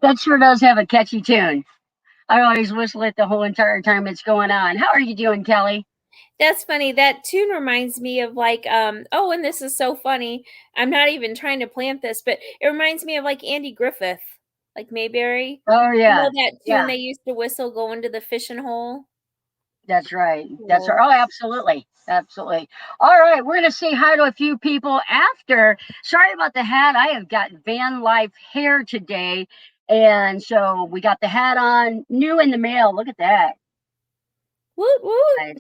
That sure does have a catchy tune. I always whistle it the whole entire time it's going on. How are you doing, Kelly? That's funny. That tune reminds me of oh, and this is so funny. I'm not even trying to plant this, but it reminds me of like Andy Griffith, like Mayberry. Oh You know yeah, that tune yeah. they used to whistle going to the fishing hole? That's right. That's right. Cool. Oh, absolutely. Absolutely. All right. We're going to say hi to a few people after. Sorry about the hat. I have got van life hair today. And so we got the hat on, new in the mail. Look at that. Woot woot. Nice.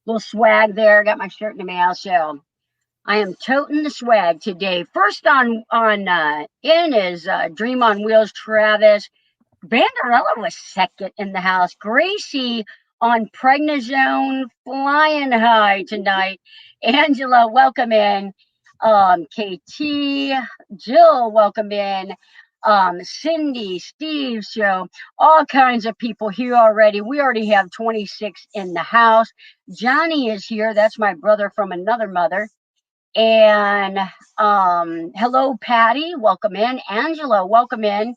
Little swag there. Got my shirt in the mail. So I am toting the swag today. First on in is Dream on Wheels Travis. Vanderella was second in the house. Gracie on Pregnazone flying high tonight. Angela, welcome in. KT, Jill, welcome in. Cindy, Steve, so all kinds of people here already. We already have 26 in the house. Johnny is here. That's my brother from another mother. And hello, Patty, welcome in. Angela, welcome in.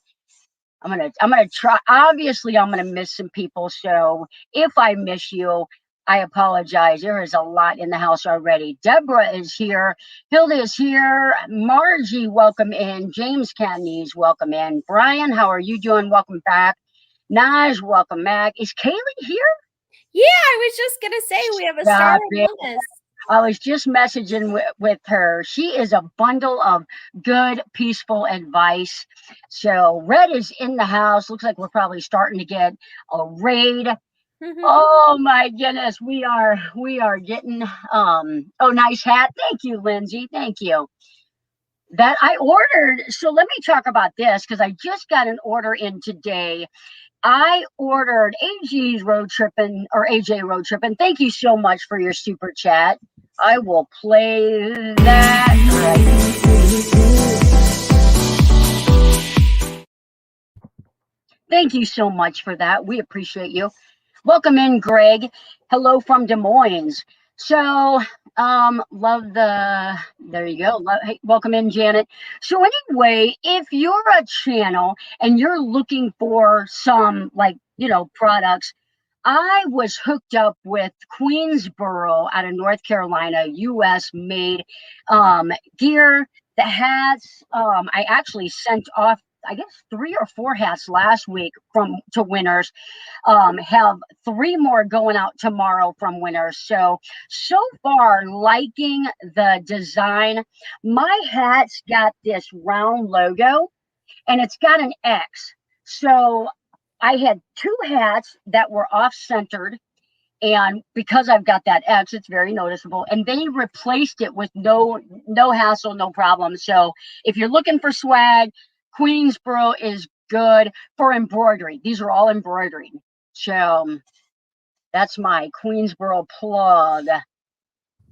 I'm gonna try. Obviously, I'm gonna miss some people. So if I miss you, I apologize. There is a lot in the house already. Deborah is here. Hilda is here. Margie, welcome in. James Candies, welcome in. Brian, how are you doing? Welcome back. Naj, welcome back. Is Kaylee here? Yeah, I was just gonna say we have a star Stop it. among us. I was just messaging with her. She is a bundle of good, peaceful advice. So Red is in the house. Looks like we're probably starting to get a raid. Oh my goodness, we are getting oh, nice hat. Thank you, Lindsay. Thank you. That I ordered. So let me talk about this because I just got an order in today. I ordered AG's road tripping or AJ road tripping. Thank you so much for your super chat. I will play that right. Thank you so much for that. We appreciate you. Welcome in, Greg. Hello from Des Moines. So, love the, there you go. Hey, welcome in, Janet. So anyway, if you're a channel and you're looking for some products, I was hooked up with Queensboro out of North Carolina, US made gear. The hats, I actually sent off, I guess, 3 or 4 hats last week from to winners. Have 3 more going out tomorrow from winners. So far, liking the design. My hat's got this round logo and it's got an X. So I had 2 hats that were off centered. And because I've got that X, it's very noticeable. And they replaced it with no hassle, no problem. So if you're looking for swag, Queensboro is good for embroidery. These are all embroidery. So that's my Queensboro plug.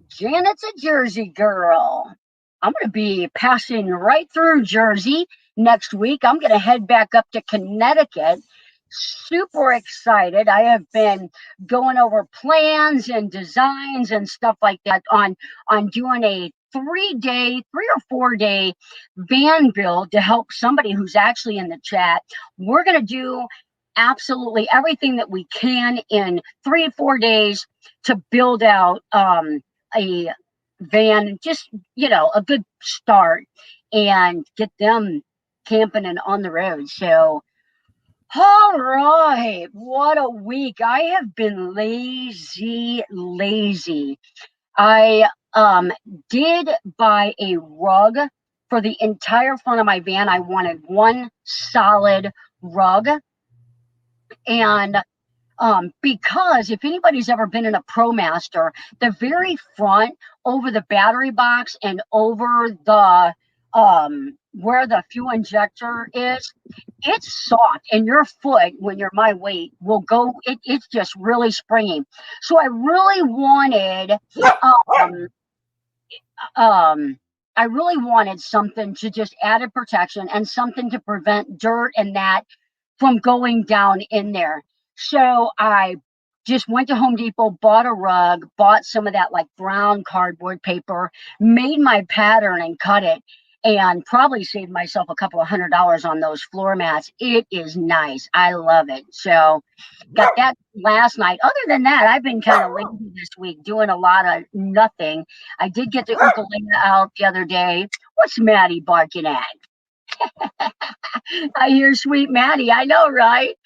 Janet's a Jersey girl. I'm going to be passing right through Jersey next week. I'm going to head back up to Connecticut. Super excited. I have been going over plans and designs and stuff like that on doing a 3 or 4 day van build to help somebody who's actually in the chat. We're going to do absolutely everything that we can in 3 or 4 days to build out a van, just a good start and get them camping and on the road. So all right, what a week. I have been lazy. I did buy a rug for the entire front of my van. I wanted one solid rug, and Because if anybody's ever been in a ProMaster, the very front over the battery box and over the where the fuel injector is, it's soft, and your foot, when you're my weight, will go. It's just really springy. So I really wanted, um, um, I really wanted something to just added protection and something to prevent dirt and that from going down in there. So I just went to Home Depot, bought a rug, bought some of that like brown cardboard paper, made my pattern and cut it, and probably saved myself a couple of $100 on those floor mats. It is nice. I love it. So got that last night. Other than that, I've been kind of lazy this week, doing a lot of nothing. I did get the ukulele out the other day. What's Maddie barking at? I hear sweet Maddie. I know, right?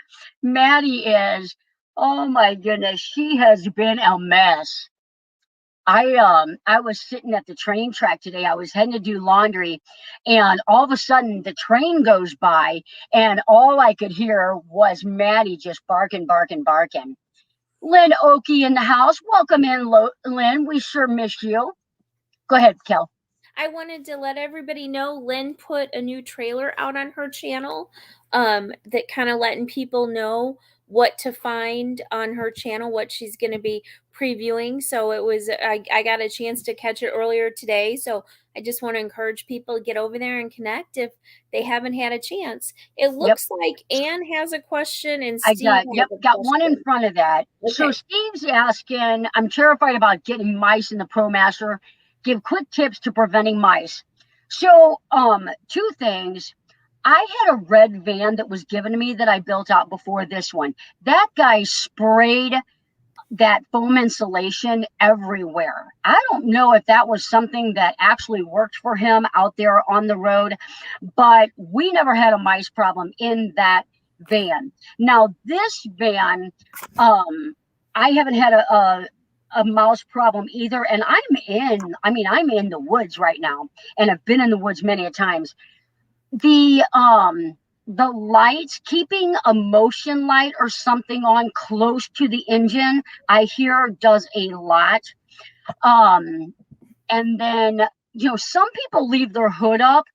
Maddie is, oh my goodness, she has been a mess. I was sitting at the train track today. I was heading to do laundry, and all of a sudden the train goes by, and all I could hear was Maddie just barking, barking, barking. Lynn Oakey in the house. Welcome in, Lynn. We sure miss you. Go ahead, Kel. I wanted to let everybody know Lynn put a new trailer out on her channel, that kind of letting people know what to find on her channel, what she's going to be previewing. So it was, I got a chance to catch it earlier today. So I just want to encourage people to get over there and connect if they haven't had a chance. It Yep. looks like Anne has a question and I Steve got, has yep, a got one in question. front of that. So Okay. Steve's asking, I'm terrified about getting mice in the ProMaster. Give quick tips to preventing mice. So, two things. I had a red van that was given to me that I built out before this one. That guy sprayed that foam insulation everywhere. I don't know if that was something that actually worked for him out there on the road, but we never had a mice problem in that van. Now, this van, I haven't had a mouse problem either. And I'm in the woods right now, and I've been in the woods many a times. The lights, keeping a motion light or something on close to the engine, I hear does a lot. um and then, some people leave their hood up.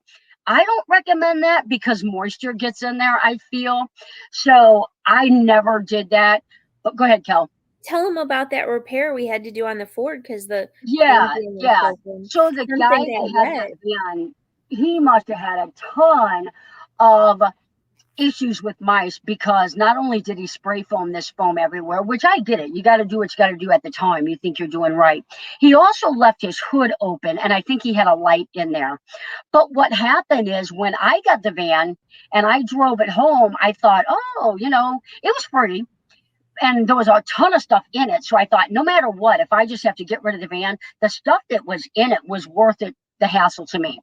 I don't recommend that because moisture gets in there, I feel. So I never did that. But go ahead, Kel. Tell them about that repair we had to do on the Ford because the Yeah, engine was yeah. broken. So the guy Something that that had that wet. van, he must have had a ton of issues with mice, because not only did he spray foam this foam everywhere, which I get it, you got to do what you got to do at the time you think you're doing right. He also left his hood open, and I think he had a light in there. But what happened is, when I got the van and I drove it home, I thought, oh, it was pretty, and there was a ton of stuff in it. So I thought, no matter what, if I just have to get rid of the van, the stuff that was in it was worth it, the hassle to me.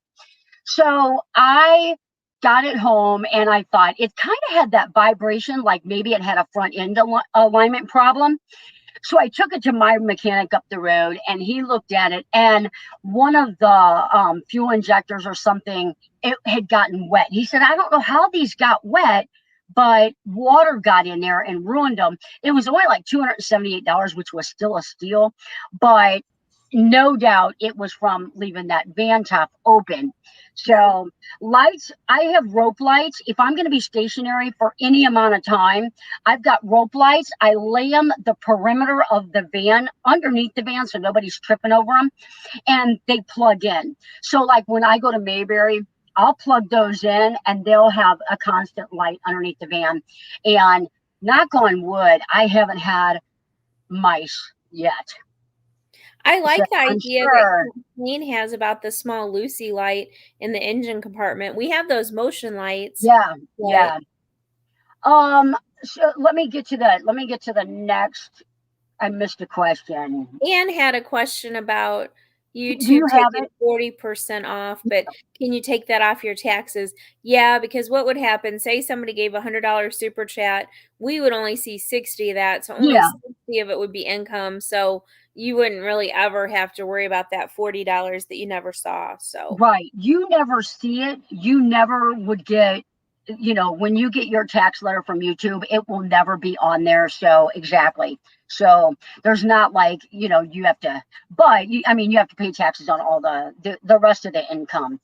So I got it home, and I thought it kind of had that vibration, like maybe it had a front end alignment problem. So I took it to my mechanic up the road, and he looked at it, and one of the fuel injectors or something, it had gotten wet. He said, I don't know how these got wet, but water got in there and ruined them. It was only like $278, which was still a steal, but no doubt it was from leaving that van top open. So lights, I have rope lights. If I'm going to be stationary for any amount of time, I've got rope lights. I lay them the perimeter of the van, underneath the van, so nobody's tripping over them, and they plug in. So like when I go to Mayberry, I'll plug those in, and they'll have a constant light underneath the van. And knock on wood, I haven't had mice yet. I So like the I'm idea that sure. Kathleen has about the small Lucy light in the engine compartment. We have those motion lights, Yeah, but yeah. So let me get to the next. I missed a question. Anne had a question about Do you YouTube have taking it? 40% off, but can you take that off your taxes? Yeah, because what would happen, say somebody gave a $100 super chat, we would only see 60 of that, so only Yeah, 60 of it would be income. So you wouldn't really ever have to worry about that $40 that you never saw. So right. You never see it. You never would get you know, when you get your tax letter from YouTube, it will never be on there. So exactly. So there's not like, you know, you have to, but you, I mean, you have to pay taxes on all the rest of the income.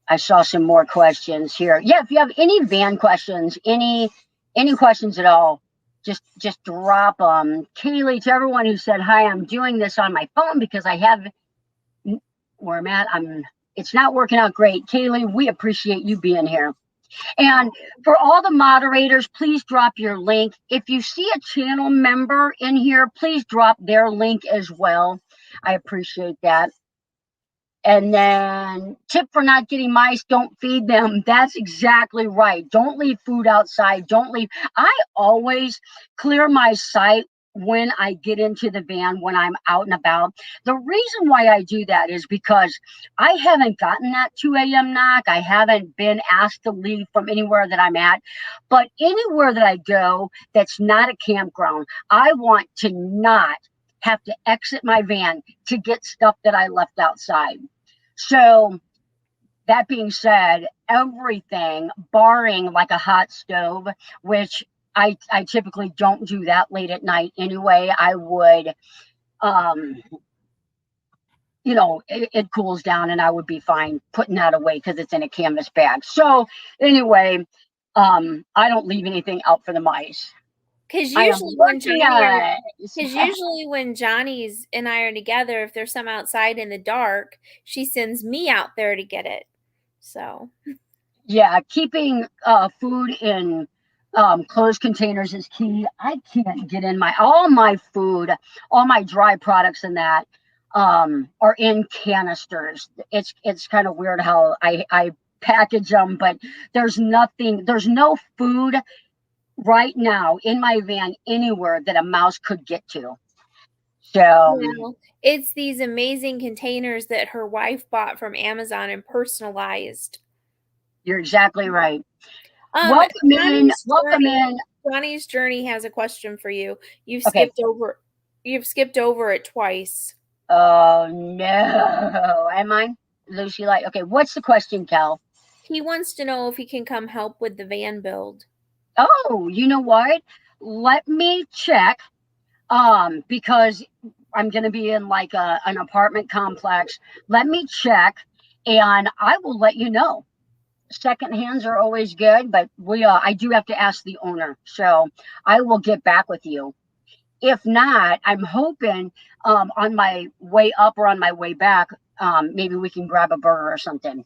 I saw some more questions here. Yeah, if you have any van questions, any questions at all, just drop them. Kaylee, to everyone who said hi, I'm doing this on my phone because I have where I'm at. It's not working out great. Kaylee, we appreciate you being here. And for all the moderators, please drop your link. If you see a channel member in here, please drop their link as well. I appreciate that. And then tip for not getting mice, don't feed them. That's exactly right. Don't leave food outside. Don't leave. I always clear my site when I get into the van, when I'm out and about. The reason why I do that is because I haven't gotten that 2 a.m. knock. I haven't been asked to leave from anywhere that I'm at. But anywhere that I go that's not a campground, I want to not have to exit my van to get stuff that I left outside. So that being said, everything barring like a hot stove, which I typically don't do that late at night anyway. I would, you know, it cools down and I would be fine putting that away because it's in a canvas bag. So anyway, I don't leave anything out for the mice. Because I am usually when working Johnny on it. Because usually when Johnny's and I are together, if there's some outside in the dark, she sends me out there to get it. So Yeah, keeping food in closed containers is key. I can't get in all my food, all my dry products and that are in canisters. It's kind of weird how I package them, but there's no food right now in my van anywhere that a mouse could get to. So well, it's these amazing containers that her wife bought from Amazon and personalized. you're exactly right. Um, Welcome in. Johnny's Welcome journey, in. Johnny's journey has a question for you. Okay. You've skipped over it twice. Oh no. Am I? Lucy like, okay, what's the question, Cal? He wants to know if he can come help with the van build. Oh, you know what? Let me check. Because I'm gonna be in like an apartment complex. Let me check and I will let you know. Second hands are always good, but I do have to ask the owner. So I will get back with you. If not, I'm hoping on my way up or on my way back, maybe we can grab a burger or something.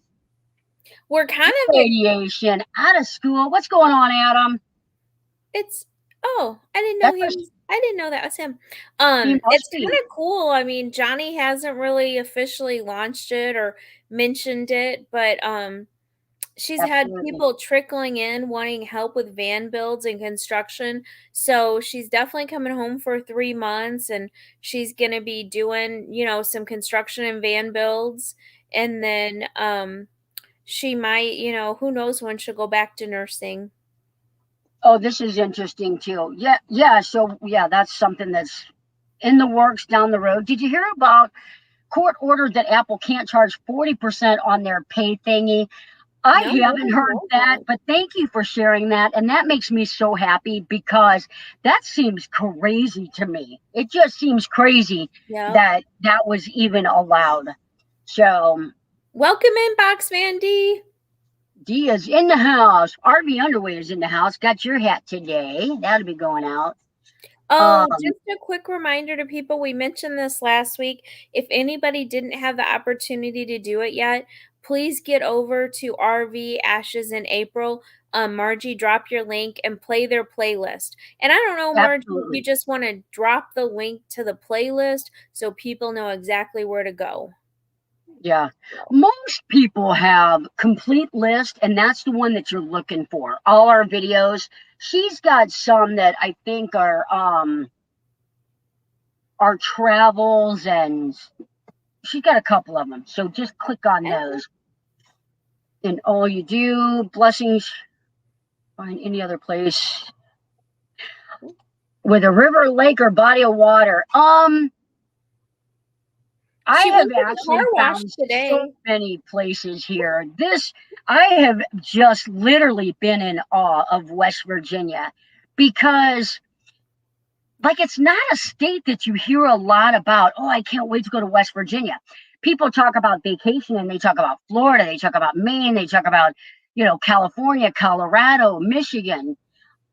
We're kind of Radiation out of school. What's going on, Adam? I didn't know That's I didn't know that was him. he It's must kind be. of cool. I mean, Johnny hasn't really officially launched it or mentioned it, but she's had Absolutely. people trickling in wanting help with van builds and construction. So she's definitely coming home for 3 months and she's going to be doing, some construction and van builds. And then she might, who knows when she'll go back to nursing. Oh, this is interesting too. Yeah, yeah. So yeah, that's something that's in the works down the road. Did you hear about court ordered that Apple can't charge 40% on their pay thingy? I No, haven't heard that, but thank you for sharing that. And that makes me so happy because that seems crazy to me. It just seems crazy yeah. that was even allowed. So Welcome in, Boxman D. D is in the house. RV Underway is in the house. Got your hat today. That'll be going out. Oh, Um, just a quick reminder to people, we mentioned this last week. If anybody didn't have the opportunity to do it yet, please get over to RV Ashes in April. Margie, drop your link and play their playlist. And I don't know, Margie, if you Absolutely. just want to drop the link to the playlist so people know exactly where to go. Yeah. Most people have complete list, and that's the one that you're looking for. All our videos. She's got some that I think are travels, and she's got a couple of them. So just click on those. And all you do, blessings, find any other place with a river, lake, or body of water. I She have went to the actually car wash found today. so many places here. I have just literally been in awe of West Virginia because, like, it's not a state that you hear a lot about. Oh, I can't wait to go to West Virginia. People talk about vacation and they talk about Florida, they talk about Maine, they talk about, California, Colorado, Michigan.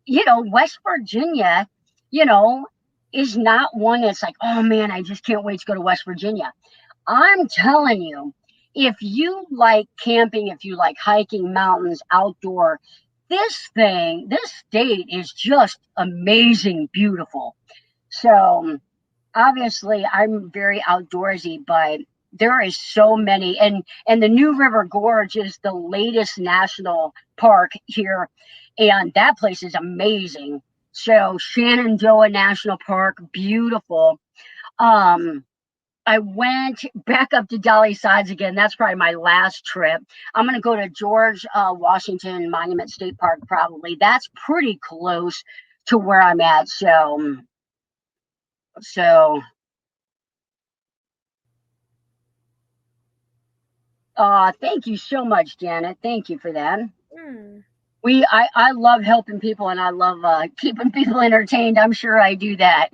West Virginia, you know, is not one that's like, oh man, I just can't wait to go to West Virginia. I'm telling you, if you like camping, if you like hiking, mountains, outdoor, this state is just amazing, beautiful. So obviously, I'm very outdoorsy, but there is so many, and the New River Gorge is the latest national park here, and that place is amazing. So Shenandoah National Park, beautiful. Um, I went back up to Dolly Sides again. That's probably my last trip. I'm going to go to George Washington Monument State Park, probably. That's pretty close to where I'm at. So, thank you so much, Janet. Thank you for that. Hmm. I love helping people and I love keeping people entertained. I'm sure I do that.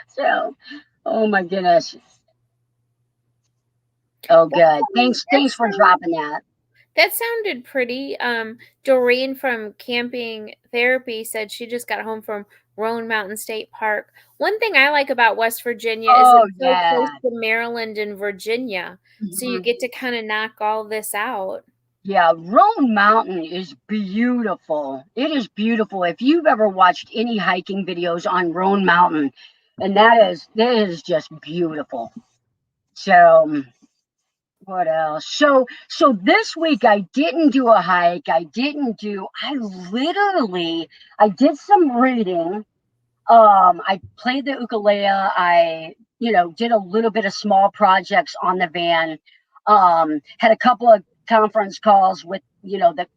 So, oh my goodness. Oh, good. Thanks for dropping that. That sounded pretty. Doreen from Camping Therapy said she just got home from Roan Mountain State Park. One thing I like about West Virginia is Oh, it's so yeah. close to Maryland and Virginia. So you Mhm. get to kind of knock all this out. Yeah, Roan Mountain is beautiful. It is beautiful. If you've ever watched any hiking videos on Roan Mountain, and that is just beautiful. So, what else? So this week I didn't do a hike. I did some reading. I played the ukulele. I, did a little bit of small projects on the van. Had a couple of conference calls with,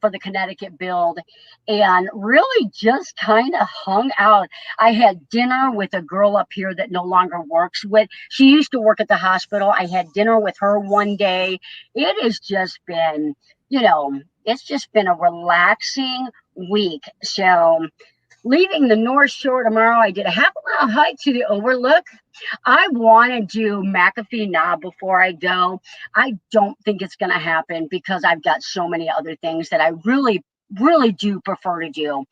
for the Connecticut build, and really just kind of hung out. I had dinner with a girl up here that no longer works with. She used to work at the hospital. I had dinner with her one day. It has just been, it's just been a relaxing week. So, leaving the North Shore tomorrow, I did a half-mile hike to the Overlook. I want to do McAfee Knob before I go. I don't think it's going to happen because I've got so many other things that I really, really do prefer to do.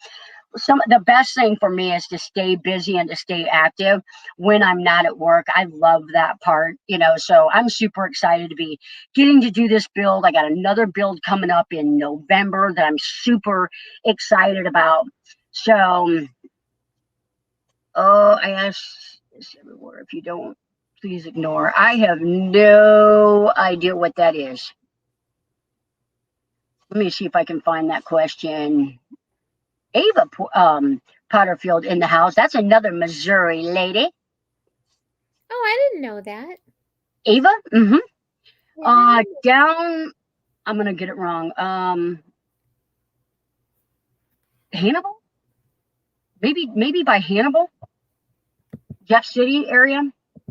The best thing for me is to stay busy and to stay active when I'm not at work. I love that part, so I'm super excited to be getting to do this build. I got another build coming up in November that I'm super excited about. So, I ask this everywhere. If you don't, please ignore. I have no idea what that is. Let me see if I can find that question. Ava Potterfield in the house. That's another Missouri lady. Oh, I didn't know that. Ava? Mm-hmm. Yeah. Down, I'm going to get it wrong. Hannibal? Maybe by Hannibal? Jeff City area.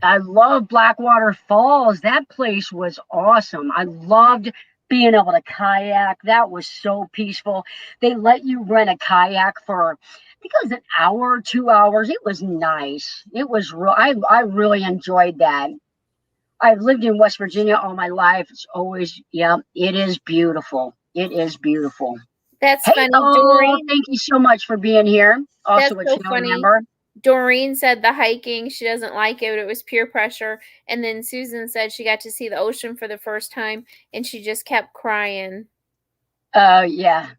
I love Blackwater Falls. That place was awesome. I loved being able to kayak. That was so peaceful. They let you rent a kayak for, I think it was an hour, 2 hours. It was nice. It was I really enjoyed that. I've lived in West Virginia all my life. It's always, yeah, it is beautiful. It is beautiful. That's Hey, funny, oh, Doreen. thank you so much for being here. That's Also a so channel funny. member. Doreen said the hiking, she doesn't like it, it was peer pressure. And then Susan said she got to see the ocean for the first time and she just kept crying. Yeah.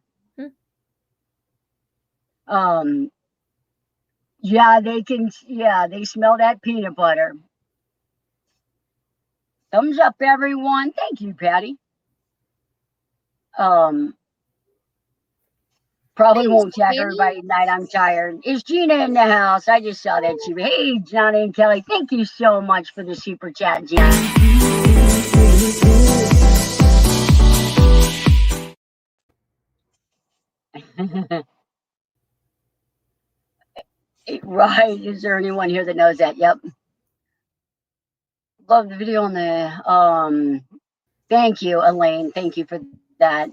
Hmm. Yeah, they smell that peanut butter. Thumbs up, everyone. Thank you, Patty. Probably Thanks, won't jack Jenny. everybody tonight. I'm tired. Is Gina in the house? I just saw that she. Hey, Johnny and Kelly. Thank you so much for the super chat, Gina. Right. Is there anyone here that knows that? Yep. Love the video on the thank you, Elaine. Thank you for that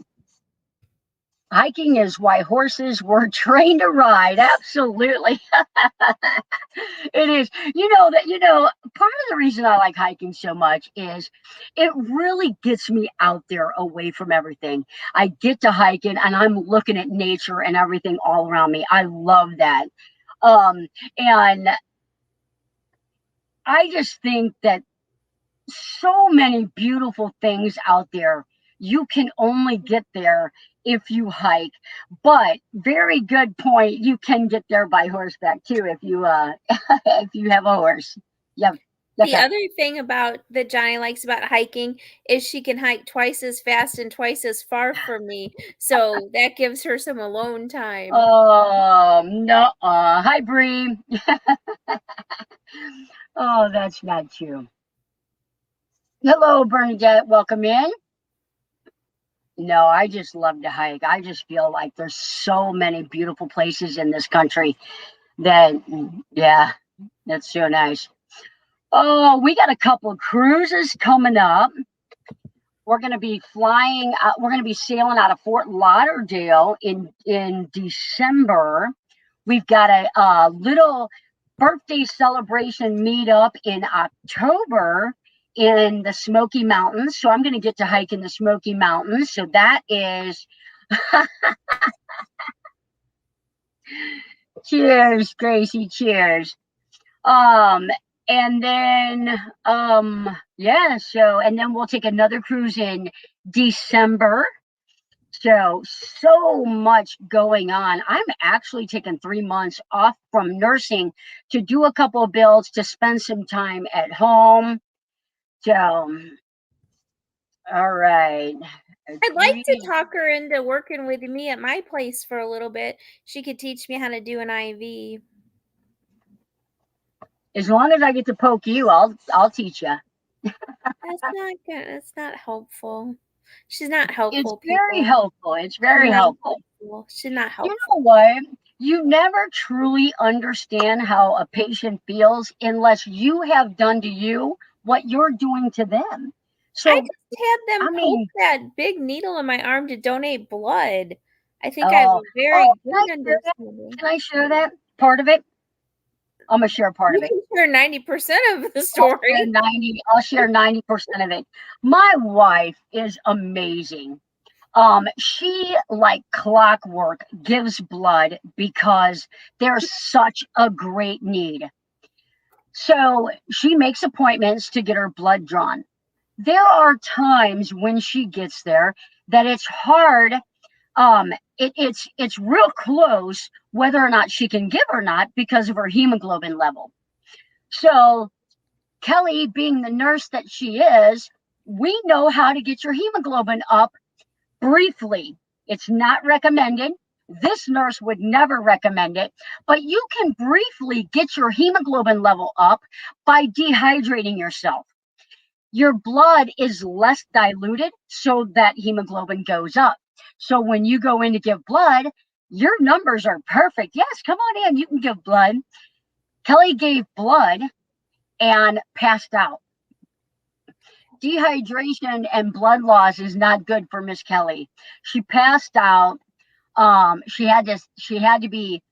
hiking is why horses were trained to ride. Absolutely. It is. Part of the reason I like hiking so much is it really gets me out there away from everything. I get to hiking and I'm looking at nature and everything all around me. I love that. And I just think that so many beautiful things out there. You can only get there if you hike. But very good point. You can get there by horseback too if you if you have a horse. Yep. The Okay. other thing about that Johnny likes about hiking is she can hike twice as fast and twice as far from me. So that gives her some alone time. No. Hi, Bree. Oh, that's not true. Hello, Bernadette. Welcome in. No, I just love to hike. I just feel like there's so many beautiful places in this country that, yeah, that's so nice. Oh, we got a couple of cruises coming up. We're going to be flying. We're going to be sailing out of Fort Lauderdale in December. We've got a little birthday celebration meetup in October in the Smoky Mountains. So I'm going to get to hike in the Smoky Mountains. So that is cheers, Gracie. Cheers. Um, and then and then we'll take another cruise in December. So much going on. I'm actually taking 3 months off from nursing to do a couple of builds to spend some time at home. So, all right. I'd like to Agree. talk her into working with me at my place for a little bit. She could teach me how to do an IV. As long as I get to poke you, I'll teach you. That's not good. That's not helpful. She's not It's helpful, very people. helpful. It's She's very not helpful. helpful. She's not You helpful. know what? You never truly understand how a patient feels unless you have done to you what you're doing to them. I So, just had them I poke mean, that big needle in my arm to donate blood. I think I have oh, a very oh, good understanding. can I share that part of it? I'm gonna share part You of it. can share 90% of the I'll share story. 90. I'll share 90% of it. My wife is amazing. She like clockwork gives blood because there's such a great need. So she makes appointments to get her blood drawn. There are times when she gets there that it's hard. It's real close whether or not she can give or not because of her hemoglobin level. So Kelly, being the nurse that she is, we know how to get your hemoglobin up briefly. It's not recommended. This nurse would never recommend it, but you can briefly get your hemoglobin level up by dehydrating yourself. Your blood is less diluted so that hemoglobin goes up. So when you go in to give blood, your numbers are perfect. Yes, come on in. You can give blood. Kelly gave blood and passed out. Dehydration and blood loss is not good for Miss Kelly. She passed out. She had to be,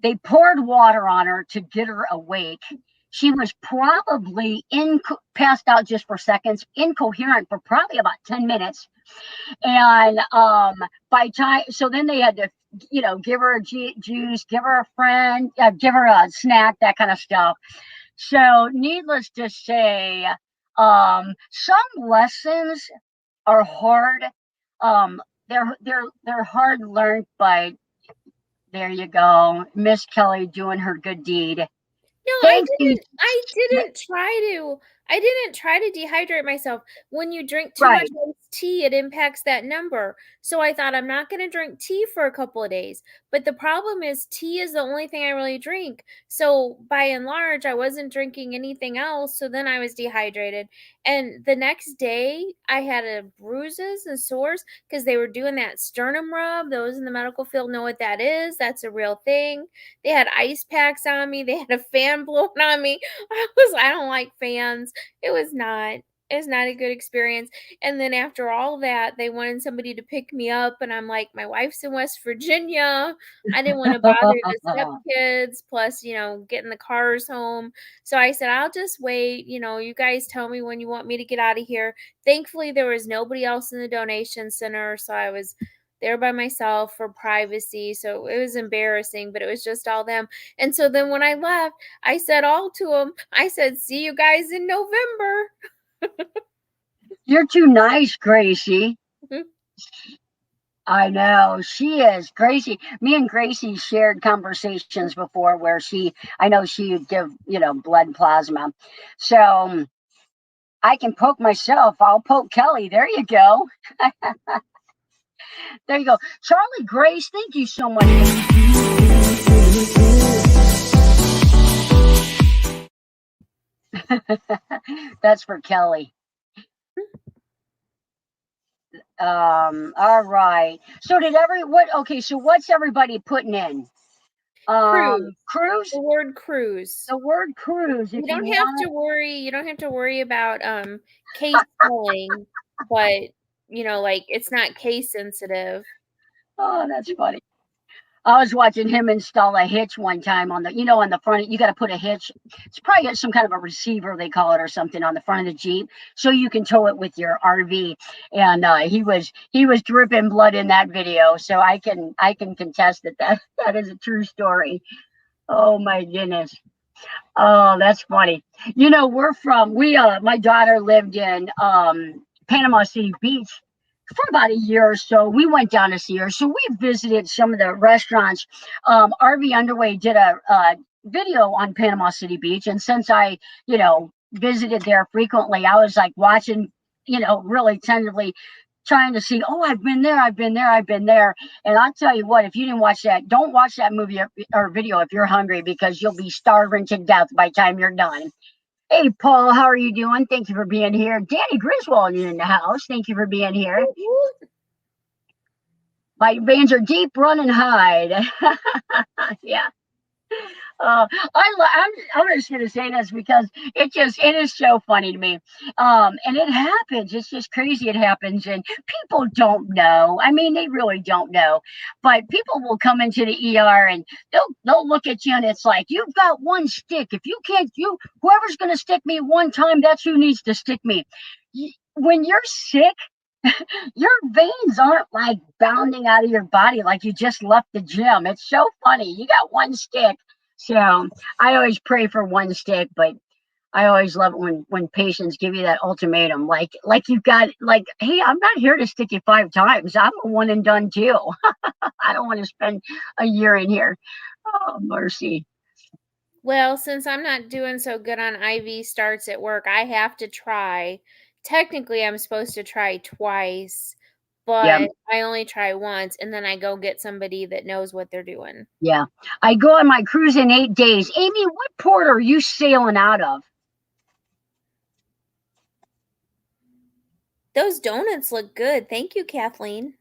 they poured water on her to get her awake. She was probably passed out just for seconds, incoherent for probably about 10 minutes. And by time, so then they had to, give her a juice, give her a friend, give her a snack, that kind of stuff. So, needless to say, some lessons are hard. Um, they're hard learned, but there you go, Miss Kelly doing her good deed. No, I Thank you. didn't I didn't try to I didn't try to dehydrate myself. When you drink too much Right. iced tea, it impacts that number. So I thought I'm not going to drink tea for a couple of days. But the problem is tea is the only thing I really drink. So by and large, I wasn't drinking anything else. So then I was dehydrated. And the next day, I had bruises and sores because they were doing that sternum rub. Those in the medical field know what that is. That's a real thing. They had ice packs on me. They had a fan blowing on me. I don't like fans. It was not. it's not a good experience. And then after all that, they wanted somebody to pick me up, and I'm like, my wife's in West Virginia. I didn't want to bother the stepkids, plus, getting the cars home. So I said, I'll just wait. You guys tell me when you want me to get out of here. Thankfully, there was nobody else in the donation center, so I was there by myself for privacy. So it was embarrassing, but it was just all them. And so then when I left, I said all to them, I said, see you guys in November. You're too nice, Gracie. I know she is. Gracie, me and Gracie shared conversations before where I know she would give, blood plasma. So I can poke myself. I'll poke Kelly. There you go. There you go. Charlie Grace, thank you so much. That's for Kelly. All right. So what's everybody putting in? Cruise? The word cruise. The word cruise. You don't have to worry about case pulling, but it's not case sensitive. Oh, that's funny. I was watching him install a hitch one time on the front. You got to put a hitch. It's probably some kind of a receiver, they call it, or something on the front of the Jeep, so you can tow it with your RV. And he was dripping blood in that video, so I can contest that is a true story. Oh my goodness. Oh, that's funny. My daughter lived in Panama City Beach for about a year or so. We went down to see her. So we visited some of the restaurants. RV Underway did a video on Panama City Beach. And since I, visited there frequently, I was like watching, really tentatively trying to see, oh, I've been there. And I'll tell you what, if you didn't watch that, don't watch that movie or video if you're hungry, because you'll be starving to death by the time you're done. Hey, Paul, how are you doing? Thank you for being here. Danny Griswold in the house. Thank you for being here. My veins are deep, run and hide. Yeah. I'm just going to say this because it is so funny to me. And it happens. It's just crazy. It happens. And people don't know. I mean, they really don't know. But people will come into the ER and they'll look at you and it's like, you've got one stick. If you can't, whoever's going to stick me one time, that's who needs to stick me. When you're sick, your veins aren't like bounding out of your body like you just left the gym. It's so funny. You got one stick. So I always pray for one stick, but I always love it when patients give you that ultimatum, like you've got, like, hey, I'm not here to stick you 5 times. I'm a one and done too. I don't want to spend a year in here. Oh, mercy. Well, since I'm not doing so good on IV starts at work, I have to try. Technically, I'm supposed to try twice, but I only try once, and then I go get somebody that knows what they're doing. Yeah. I go on my cruise in 8 days. Amy, what port are you sailing out of? Those donuts look good. Thank you, Kathleen.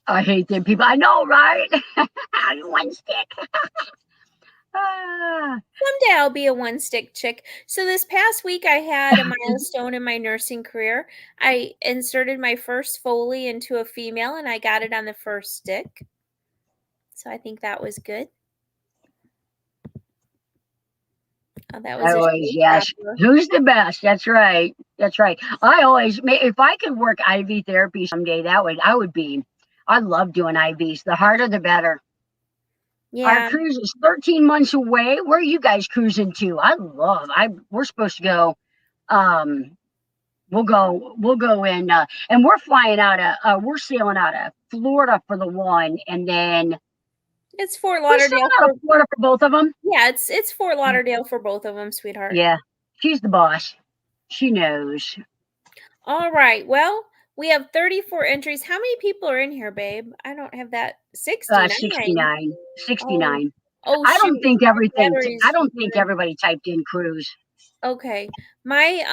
I hate them people. I know, right? One stick. Someday I'll be a one stick chick. So this past week I had a milestone in my nursing career. I inserted my first Foley into a female and I got it on the first stick. So I think that was good. Oh, that was yes. Who's the best? That's right. That's right. If I could work IV therapy someday, I love doing IVs. The harder, the better. Yeah. Our cruise is 13 months away. Where are you guys cruising to? We're supposed to go. We'll go in, and we're flying we're sailing out of Florida for the one, and then it's Fort Lauderdale. Florida for both of them. Yeah, it's Fort Lauderdale for both of them, sweetheart. Yeah, she's the boss. She knows. All right. Well, we have 34 entries. How many people are in here, babe? I don't have that. 69. 69. Oh, I don't think everybody typed in cruise. Okay. My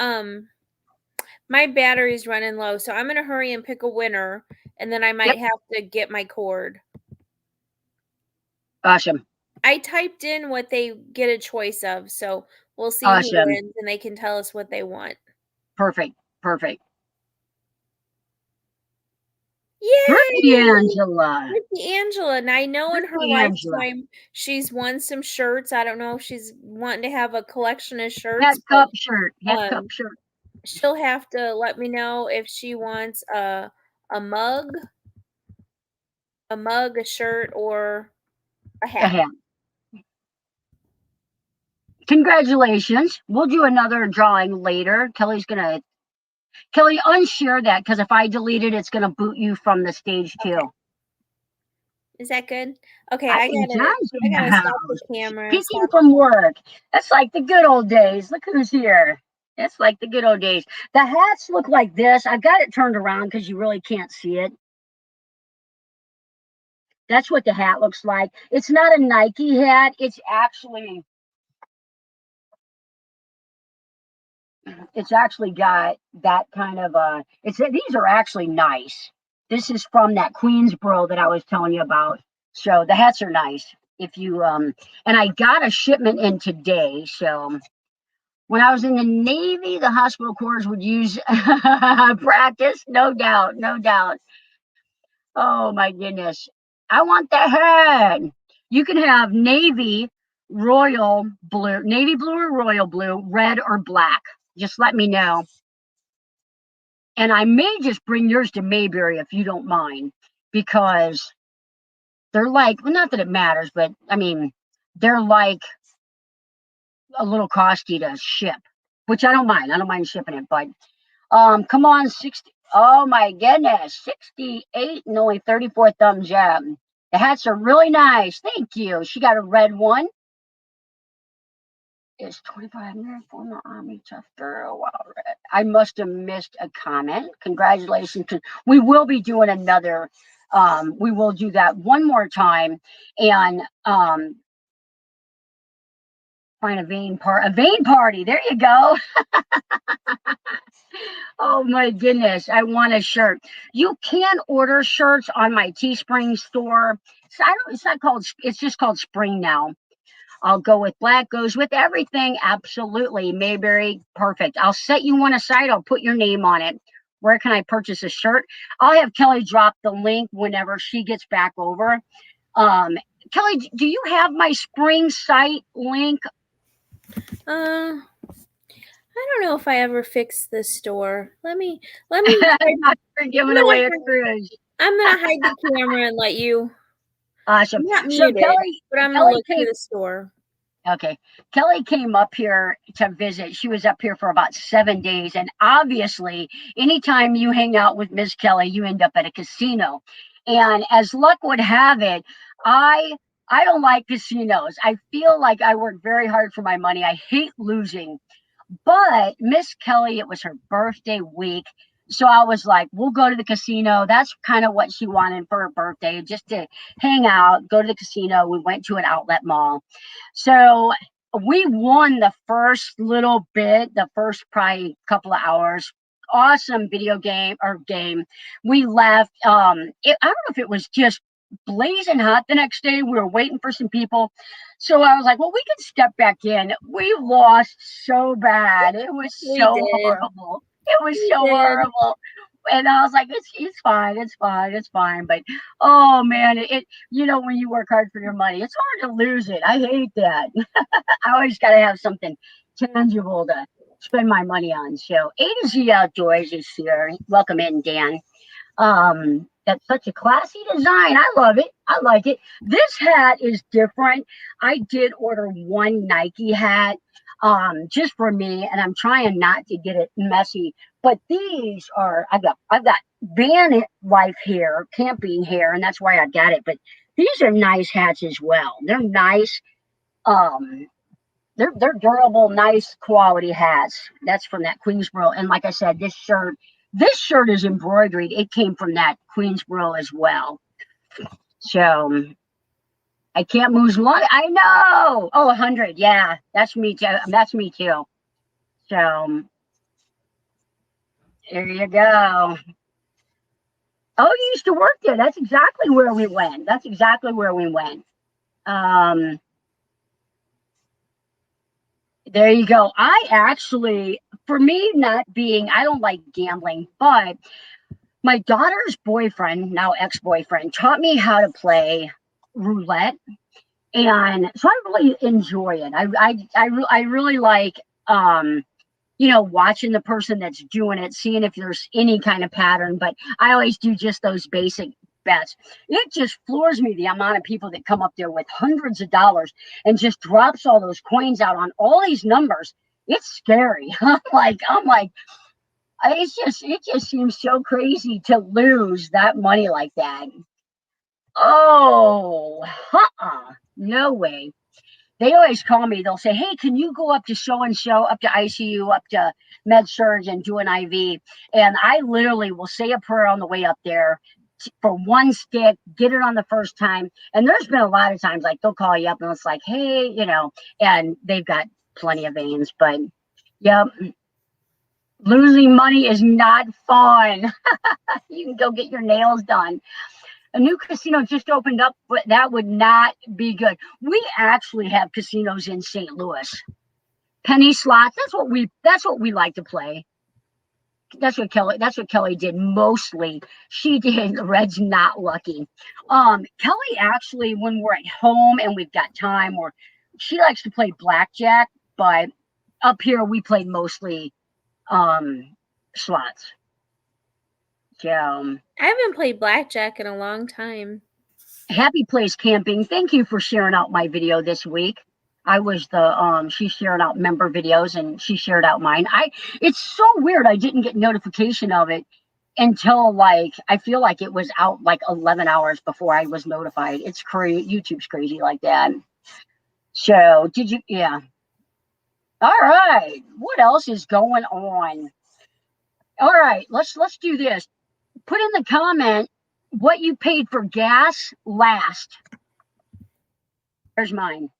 battery's running low, so I'm going to hurry and pick a winner, and then I might have to get my cord. Awesome. I typed in what they get a choice of, so we'll see who Awesome. wins, and they can tell us what they want. Perfect. Perfect. Pretty Yay! Angela. Ricky Angela, and I know in her Pretty Angela. lifetime she's won some shirts. I don't know if she's wanting to have a collection of Hat shirts, cup shirt. but Hat cup shirt. she'll have to let me know if she wants a mug, a shirt, or a A hat. hat. Congratulations. We'll do another drawing later. Kelly, unshare that because if I delete it, it's gonna boot you from the stage too. Okay. Is that good? Okay, I I think gotta John's stop the camera. picking from work. That's like the good old days. Look who's here. That's like the good old days. The hats look like this. I got it turned around because you really can't see it. That's what the hat looks like. It's not a Nike hat. It's actually got that kind of these are actually nice. This is from that Queensboro that I was telling you about. So the hats are nice. If you and I got a shipment in today. So when I was in the Navy, the hospital corps would use practice. No doubt, no doubt. Oh my goodness. I want that hat. You can have navy, royal blue, navy blue or royal blue, red or black. Just let me know. And I may just bring yours to Mayberry if you don't mind, because they're like, well, not that it matters, but I mean, they're like a little costly to ship, which I don't mind. I don't mind shipping it, but come on, 60. Oh my goodness, 68 and only 34 thumbs up. The hats are really nice. Thank you. She got a red one. It's 25 former Army tough girl. Wow, red. I must have missed a comment. Congratulations. We will be doing another. We will do that one more time and find a vein party. There you go. Oh my goodness, I want a shirt. You can order shirts on my Teespring store. So it's not called, it's just called Spring now. I'll go with black, goes with everything. Absolutely. Mayberry, perfect. I'll set you one aside. I'll put your name on it. Where can I purchase a shirt? I'll have Kelly drop the link whenever she gets back over. Kelly, do you have my Spring site link? I don't know if I ever fixed the store. Let me. We're giving away a cruise. I'm gonna hide the camera and let you. Awesome. I'm not So muted, Kelly, but I'm gonna look through the store. Okay. Kelly came up here to visit. She was up here for about 7 days. And obviously, anytime you hang out with Miss Kelly, you end up at a casino. And as luck would have it, I don't like casinos. I feel like I work very hard for my money. I hate losing. But Miss Kelly, it was her birthday week. So I was like, we'll go to the casino. That's kind of what she wanted for her birthday, just to hang out, go to the casino. We went to an outlet mall. So we won the first little bit, the first probably couple of hours. Awesome video game or game. We left. I don't know if it was just blazing hot the next day. We were waiting for some people. So I was like, well, we can step back in. We lost so bad. It was so horrible. It was so horrible. And I was like, it's fine, it's fine, it's fine. But oh man, when you work hard for your money, it's hard to lose it. I hate that. I always gotta have something tangible to spend my money on. So A to Z Outdoors is here. Welcome in, Dan. That's such a classy design. I love it. I like it. This hat is different. I did order one Nike hat just for me, and I'm trying not to get it messy. But these are I've got van life hair, camping hair, and that's why I got it. But these are nice hats as well. They're nice. Um, they're durable, nice quality hats. That's from that Queensboro. And like I said, this shirt is embroidered. It came from that Queensboro as well. So I can't move one. I know. Oh, 100. Yeah, that's me too. That's me too. So there you go. Oh, you used to work there. That's exactly where we went. That's exactly where we went. There you go. I actually, for me, not being, I don't like gambling, but my daughter's boyfriend, now ex-boyfriend, taught me how to play roulette, and so I really enjoy it. I really like watching the person that's doing it, seeing if there's any kind of pattern. But I always do just those basic bets. It just floors me the amount of people that come up there with hundreds of dollars and just drops all those coins out on all these numbers. It's scary. I'm like, it just seems so crazy to lose that money like that. Oh, no way. They always call me. They'll say, "Hey, can you go up to so and so, up to ICU, up to med surge, and do an IV?" And I literally will say a prayer on the way up there for one stick, get it on the first time. And there's been a lot of times like they'll call you up and it's like, "Hey, and they've got plenty of veins, but yeah, losing money is not fun. You can go get your nails done. A new casino just opened up, but that would not be good. We actually have casinos in St. Louis. Penny slots. That's what we like to play. That's what Kelly did mostly. She did. Red's not lucky. Kelly actually, when we're at home and we've got time, or she likes to play blackjack, but up here we played mostly slots. So I haven't played blackjack in a long time. Happy Place Camping, thank you for sharing out my video this week. I was she shared out member videos and she shared out mine. It's so weird I didn't get notification of it until I feel like it was out like 11 hours before I was notified. It's crazy. YouTube's crazy like that. So yeah. All right. What else is going on? All right, let's do this. Put in the comment what you paid for gas last. There's mine.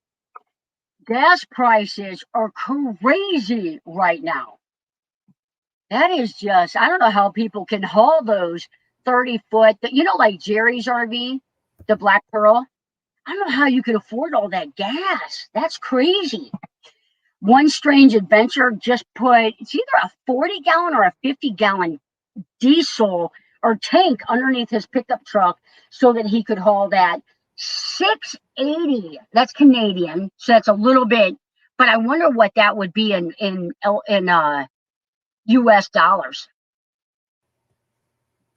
Gas prices are crazy right now. That is just, I don't know how people can haul those 30-foot, like Jerry's RV, the Black Pearl. I don't know how you could afford all that gas. That's crazy. One Strange Adventure just put, it's either a 40-gallon or a 50-gallon diesel or tank underneath his pickup truck so that he could haul that. 680. That's Canadian, so that's a little bit. But I wonder what that would be in U.S. dollars.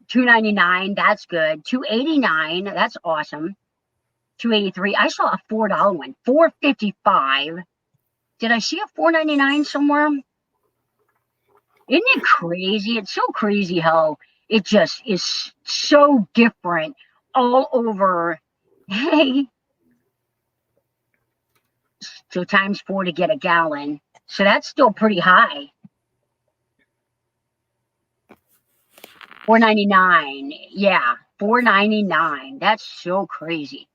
299. That's good. 289. That's awesome. 283. I saw a $4 one. 455. Did I see a 499 somewhere? Isn't it crazy? It's so crazy how it just is so different all over. Hey. So times 4 to get a gallon. So that's still pretty high. 499. Yeah, 499. That's so crazy.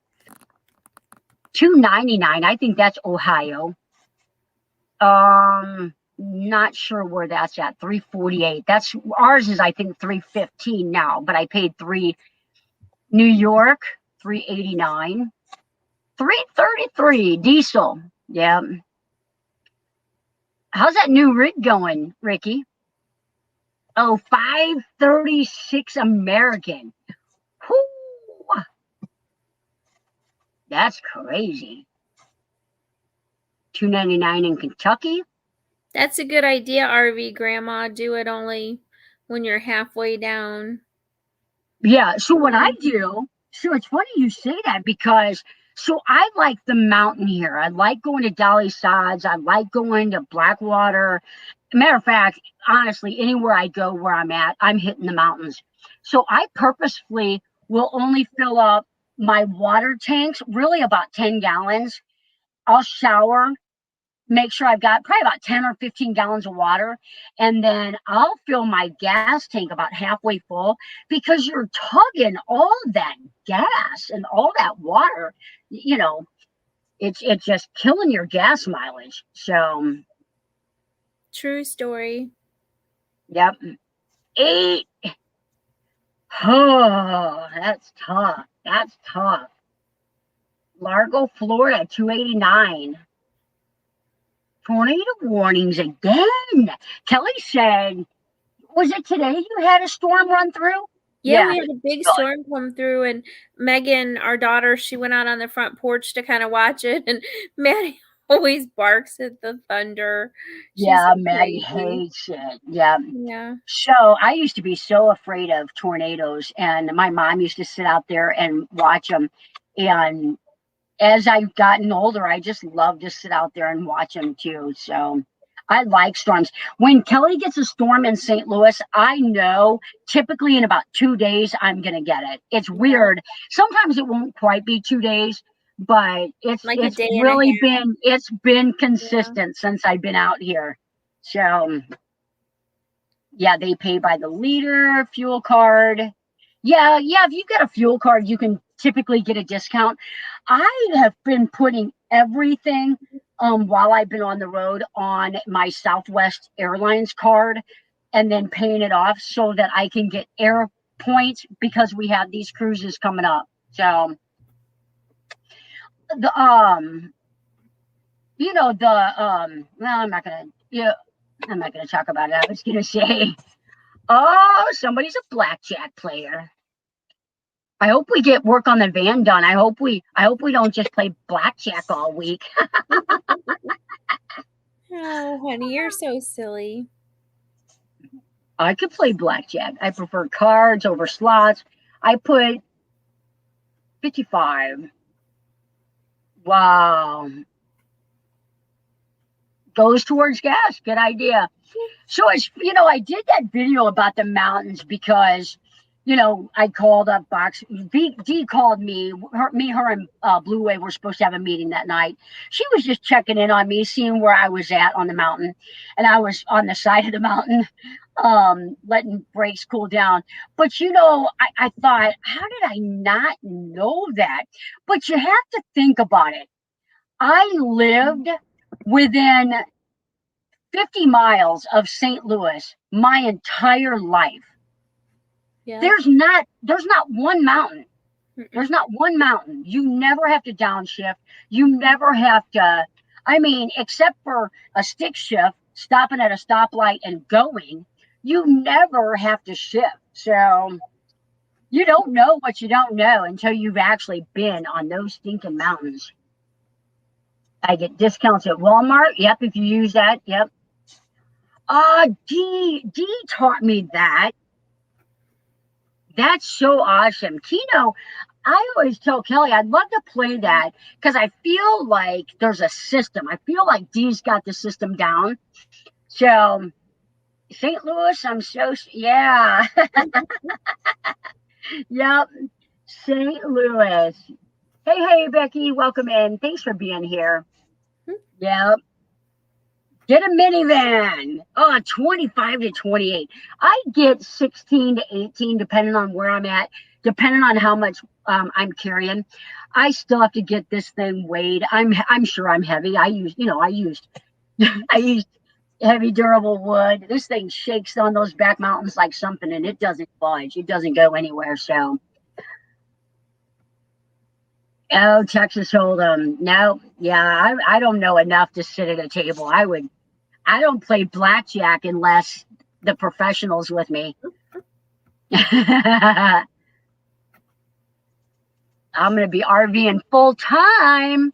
299. I think that's Ohio. Not sure where that's at. 348. That's ours is I think 315 now, but I paid 3. New York 389. 333 diesel. Yeah. How's that new rig going, Ricky? Oh, 536 American. Whoo. That's crazy. 299 in Kentucky. That's a good idea, RV Grandma. Do it only when you're halfway down. Yeah, so what I do, so it's funny you say that because so I like the mountain here. I like going to Dolly Sods. I like going to Blackwater. Matter of fact, honestly, anywhere I go where I'm at, I'm hitting the mountains. So I purposefully will only fill up my water tanks, really about 10 gallons. I'll shower, make sure I've got probably about 10 or 15 gallons of water. And then I'll fill my gas tank about halfway full because you're tugging all that gas and all that water, it's just killing your gas mileage. So, True story. yep. 8. Oh, that's tough. That's tough. Largo, Florida, 289. tornado warnings again. Kelly said, was it today you had a storm run through? Yeah, we had a big storm come through, and Megan, our daughter, she went out on the front porch to kind of watch it, and Maddie always barks at the thunder. She's so Maddie crazy. hates it. Yeah. Yeah. So I used to be so afraid of tornadoes, and my mom used to sit out there and watch them. And as I've gotten older, I just love to sit out there and watch them too. So I like storms. When Kelly gets a storm in St. Louis, I know typically in about 2 days I'm gonna get it. It's weird. Sometimes it won't quite be 2 days, but it's Like a day and a really half. been consistent since I've been out here. So yeah, they pay by the liter fuel card. Yeah, if you get a fuel card, you can typically get a discount. I have been putting everything while I've been on the road on my Southwest Airlines card and then paying it off so that I can get air points because we have these cruises coming up. So the well, I'm not gonna talk about it. I was gonna say, oh, somebody's a blackjack player. I hope we get work on the van done. I hope we don't just play blackjack all week. Oh, honey, you're so silly. I could play blackjack. I prefer cards over slots. I put 55. Wow. Goes towards gas. Good idea. So it's, I did that video about the mountains because, I called up Box. Dee called me. Her, and Blue Wave were supposed to have a meeting that night. She was just checking in on me, seeing where I was at on the mountain, and I was on the side of the mountain, letting brakes cool down. But I thought, how did I not know that? But you have to think about it. I lived within 50 miles of St. Louis my entire life. Yeah. There's not one mountain. There's not one mountain. You never have to downshift. You never have to, except for a stick shift, stopping at a stoplight and going, you never have to shift. So you don't know what you don't know until you've actually been on those stinking mountains. I get discounts at Walmart. Yep, if you use that. Yep. Dee taught me that. That's so awesome. Keno, I always tell Kelly I'd love to play that because I feel like there's a system. I feel like Dee's got the system down. So, St. Louis, yeah. Yep, St. Louis. Hey, Becky, welcome in. Thanks for being here. Yep. Get a minivan. 25 to 28. I get 16 to 18, depending on where I'm at, depending on how much I'm carrying. I still have to get this thing weighed. I'm sure I'm heavy. I used heavy durable wood. This thing shakes on those back mountains like something, and it doesn't budge. It doesn't go anywhere. So, oh, Texas Hold'em. No, yeah, I don't know enough to sit at a table. I don't play blackjack unless the professional's with me. I'm going to be RVing full time.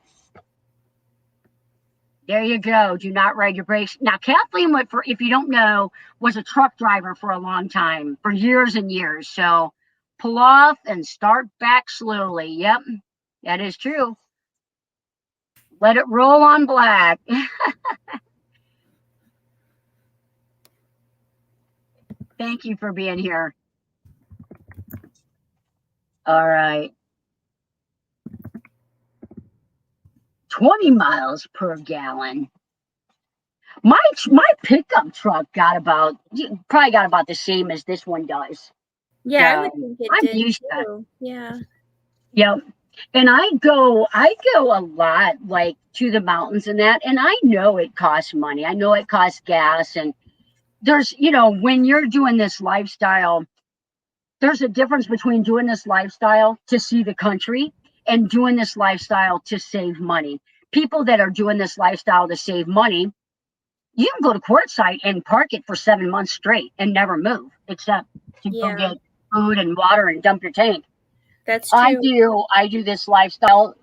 There you go. Do not ride your brakes. Now, Kathleen, if you don't know, was a truck driver for a long time, for years and years. So pull off and start back slowly. Yep, that is true. Let it roll on black. Thank you for being here. All right. 20 miles per gallon. My pickup truck probably got about the same as this one does. Yeah, so I would think it did used too. Yeah. Yep. And I go a lot, like, to the mountains and that, and I know it costs money. I know it costs gas, and there's, when you're doing this lifestyle, there's a difference between doing this lifestyle to see the country and doing this lifestyle to save money. People that are doing this lifestyle to save money, you can go to Quartzsite and park it for 7 months straight and never move, except to go Yeah, get food and water and dump your tank. that's I true. do this lifestyle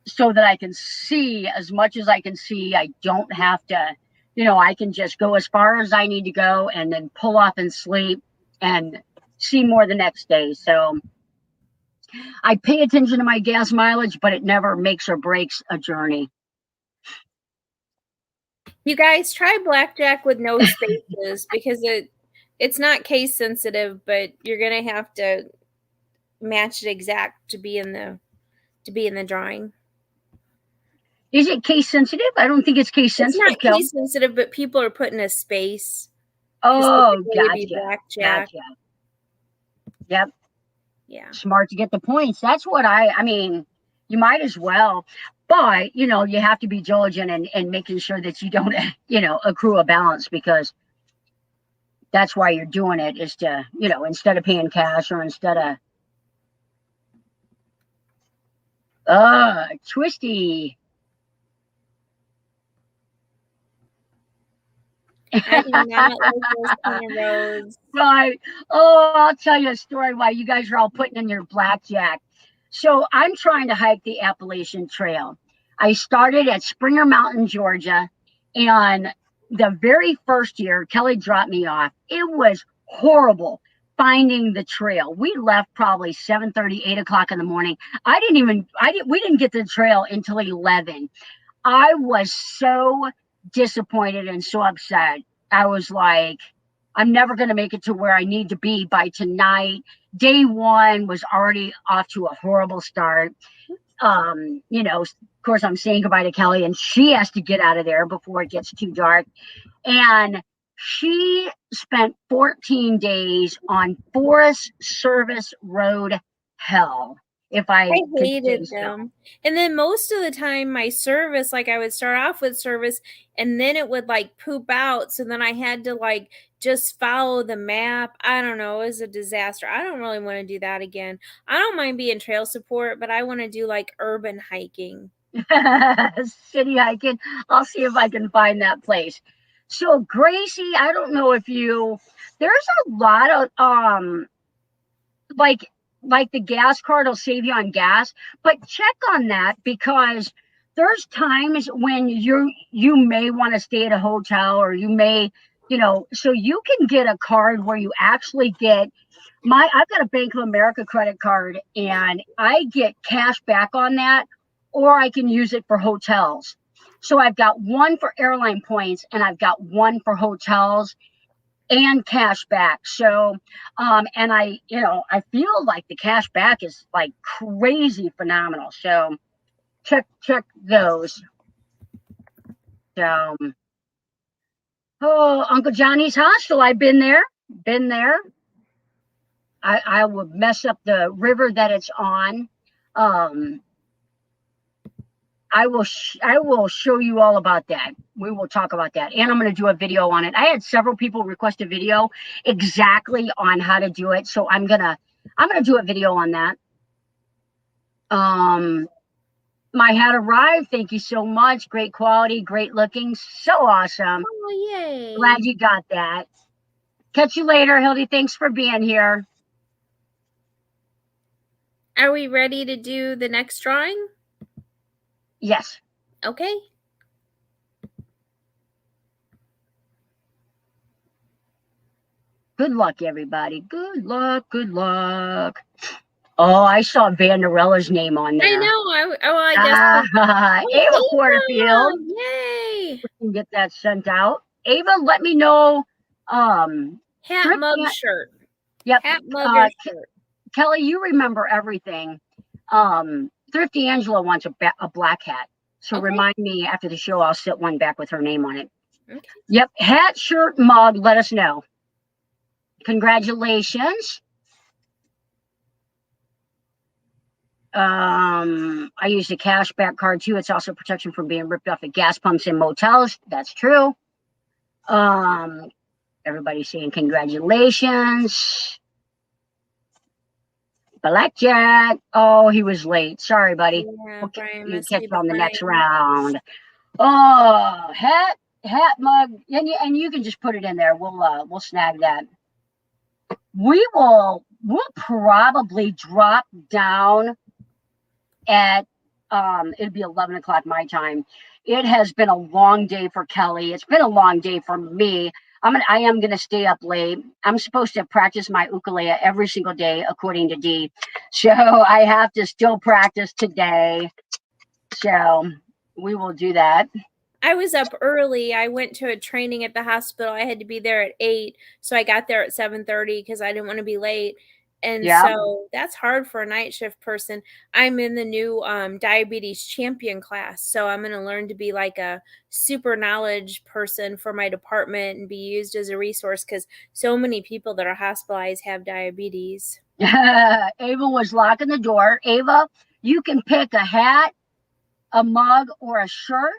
so that I can see as much as I can see. I don't have to, I can just go as far as I need to go and then pull off and sleep and see more the next day. So I pay attention to my gas mileage, but it never makes or breaks a journey. You guys try blackjack with no spaces because it's not case sensitive, but you're gonna have to match it exact to be in the drawing. Is it case sensitive? I don't think it's case It's sensitive, not Kel. case sensitive, but people are putting a space Oh, specifically to be gotcha. blackjack. Gotcha. Yep. Yeah. Smart to get the points. That's what I mean, you might as well. But, you have to be diligent and making sure that you don't, accrue a balance, because that's why you're doing it, is to, instead of paying cash or instead of, twisty. I do not like those kind of roads. Right. Oh, I'll tell you a story why you guys are all putting in your blackjack. So I'm trying to hike the Appalachian Trail. I started at Springer Mountain, Georgia, and the very first year Kelly dropped me off. It was horrible finding the trail. We left probably 7:30, 8 o'clock in the morning. We didn't get to the trail until 11. I was so disappointed and so upset. I was like, I'm never going to make it to where I need to be by tonight. Day one was already off to a horrible start. Of course, I'm saying goodbye to Kelly, and she has to get out of there before it gets too dark. And she spent 14 days on Forest Service Road hell. If I could hated say so. them. And then most of the time my service, like I would start off with service and then it would like poop out. So then I had to like just follow the map. I don't know. It was a disaster. I don't really want to do that again. I don't mind being trail support, but I want to do like urban hiking. City hiking. I'll see if I can find that place. So Gracie, I don't know if there's a lot of like the gas card will save you on gas, but check on that, because there's times when you may want to stay at a hotel, or you may, so you can get a card where you actually get I've got a Bank of America credit card, and I get cash back on that, or I can use it for hotels. So I've got one for airline points and I've got one for hotels and cash back. So and I feel like the cash back is like crazy phenomenal. So check those. So Uncle Johnny's Hostel, I've been there. I would mess up the river that it's on. I will show you all about that. We will talk about that, and I'm going to do a video on it. I had several people request a video exactly on how to do it, so I'm gonna do a video on that. My hat arrived. Thank you so much. Great quality, great looking, so awesome. Oh, yay! Glad you got that. Catch you later, Hildy. Thanks for being here. Are we ready to do the next drawing? Yes. Okay. Good luck, everybody. Good luck. Good luck. Oh, I saw Vanderella's name on there. I know. I guess. Ava Porterfield. Yay! We can get that sent out. Ava, let me know. Hat mug shirt. Yep. Hat mug shirt. Kelly, you remember everything. Thrifty Angela wants a black hat. So Okay. Remind me after the show. I'll sit one back with her name on it. Okay. Yep. Hat, shirt, mug. Let us know. Congratulations. I use the cashback card too. It's also protection from being ripped off at gas pumps and motels. That's true. Everybody's saying congratulations. Blackjack. Oh, he was late. Sorry, buddy. Yeah, we'll Brian catch must be you on the next behind. round. Oh, hat hat mug, and you can just put it in there. We'll snag that. We'll probably drop down at it'll be 11 o'clock my time. It has been a long day for Kelly. It's been a long day for me. I am gonna stay up late. I'm supposed to practice my ukulele every single day according to Dee. So I have to still practice today. So we will do that. I was up early. I went to a training at the hospital. I had to be there at 8, so I got there at 7:30 because I didn't want to be late. And Yeah. so that's hard for a night shift person. I'm in the new diabetes champion class, so I'm going to learn to be like a super knowledge person for my department and be used as a resource because so many people that are hospitalized have diabetes. Ava was locking the door. Ava, you can pick a hat, a mug, or a shirt.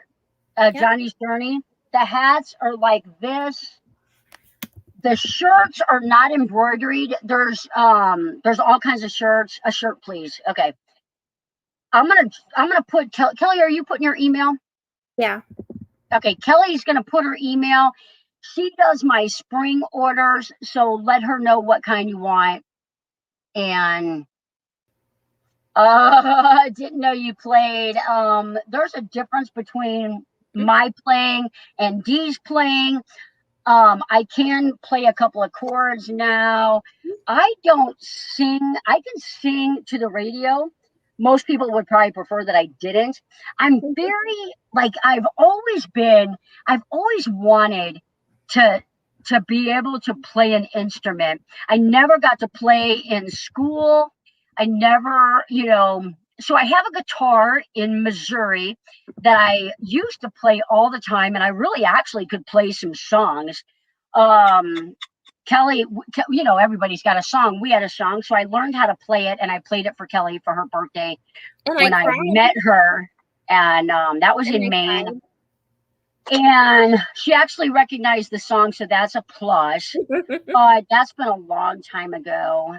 Johnny's Journey. The hats are like this. The shirts are not embroidered. There's all kinds of shirts. A shirt, please. Okay. I'm gonna put Kelly. Are you putting your email? Yeah. Okay. Kelly's gonna put her email. She does my spring orders, so let her know what kind you want. And I didn't know you played. There's a difference between my playing and Dee's playing. I can play a couple of chords now. I don't sing. I can sing to the radio. Most people would probably prefer that I didn't. I'm very I've always wanted to be able to play an instrument. I never got to play in school. I never, so I have a guitar in Missouri that I used to play all the time, and I really actually could play some songs. Kelly, everybody's got a song. We had a song, so I learned how to play it, and I played it for Kelly for her birthday when I met her, and that was in Maine. And she actually recognized the song, so that's a plus. But that's been a long time ago.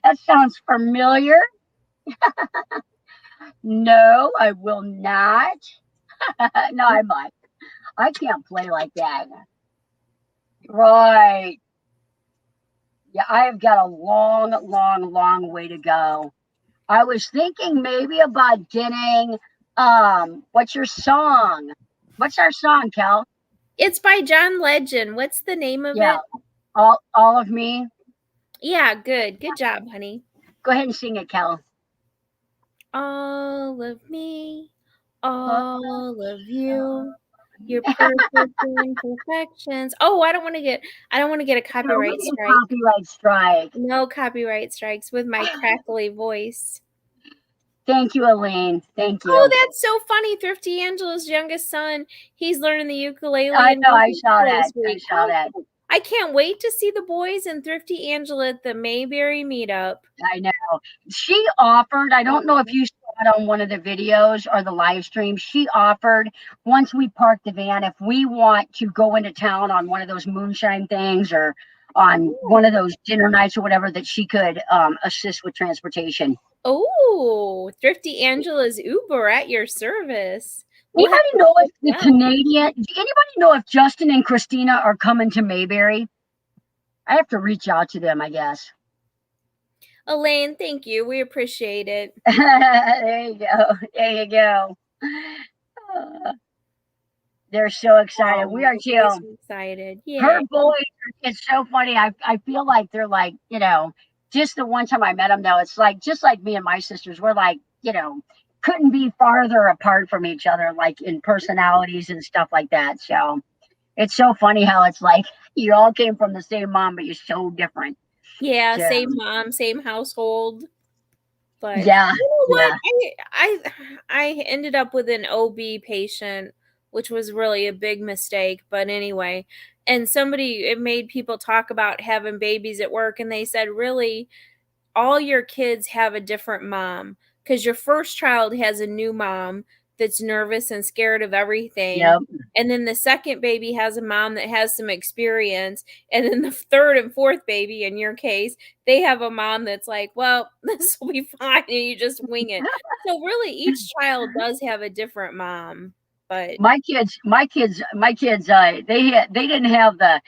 That sounds familiar. No, I will not. No, I might. I can't play like that. Right. Yeah, I have got a long, long, long way to go. I was thinking maybe about getting what's your song? What's our song, Kel? It's by John Legend. What's the name of it? All of me. Yeah, good. Good job, honey. Go ahead and sing it, Kel. All of me, all of you, your perfect imperfections. Oh, I don't want to get a copyright strike. Copyright strike. No copyright strikes with my crackly voice. Thank you, Elaine. Thank you. Oh, that's so funny. Thrifty Angela's youngest son, he's learning the ukulele. I know. I saw that. I can't wait to see the boys and Thrifty Angela at the Mayberry meetup. I know. She offered, I don't know if you saw it on one of the videos or the live stream, she offered, once we park the van, if we want to go into town on one of those moonshine things or on one of those dinner nights or whatever, that she could assist with transportation. Oh, Thrifty Angela's Uber at your service. Anybody know if anybody know if Justin and Christina are coming to Mayberry? I have to reach out to them, I guess. Elaine, thank you. We appreciate it. There you go. They're so excited. We are too. So excited. Yeah. Her boys, it's so funny. I feel like they're like, just the one time I met them though, it's like just like me and my sisters, we're like, couldn't be farther apart from each other, like in personalities and stuff like that. So it's so funny how it's like you all came from the same mom, but you're so different. Yeah, same mom, same household. But yeah, you know what? I ended up with an OB patient, which was really a big mistake. But anyway, and it made people talk about having babies at work, and they said, really, all your kids have a different mom. Because your first child has a new mom, that's nervous and scared of everything. Yep. And then the second baby has a mom that has some experience. And then the third and fourth baby, in your case, they have a mom that's like, well, this will be fine. And you just wing it. So really each child does have a different mom. But They didn't have the,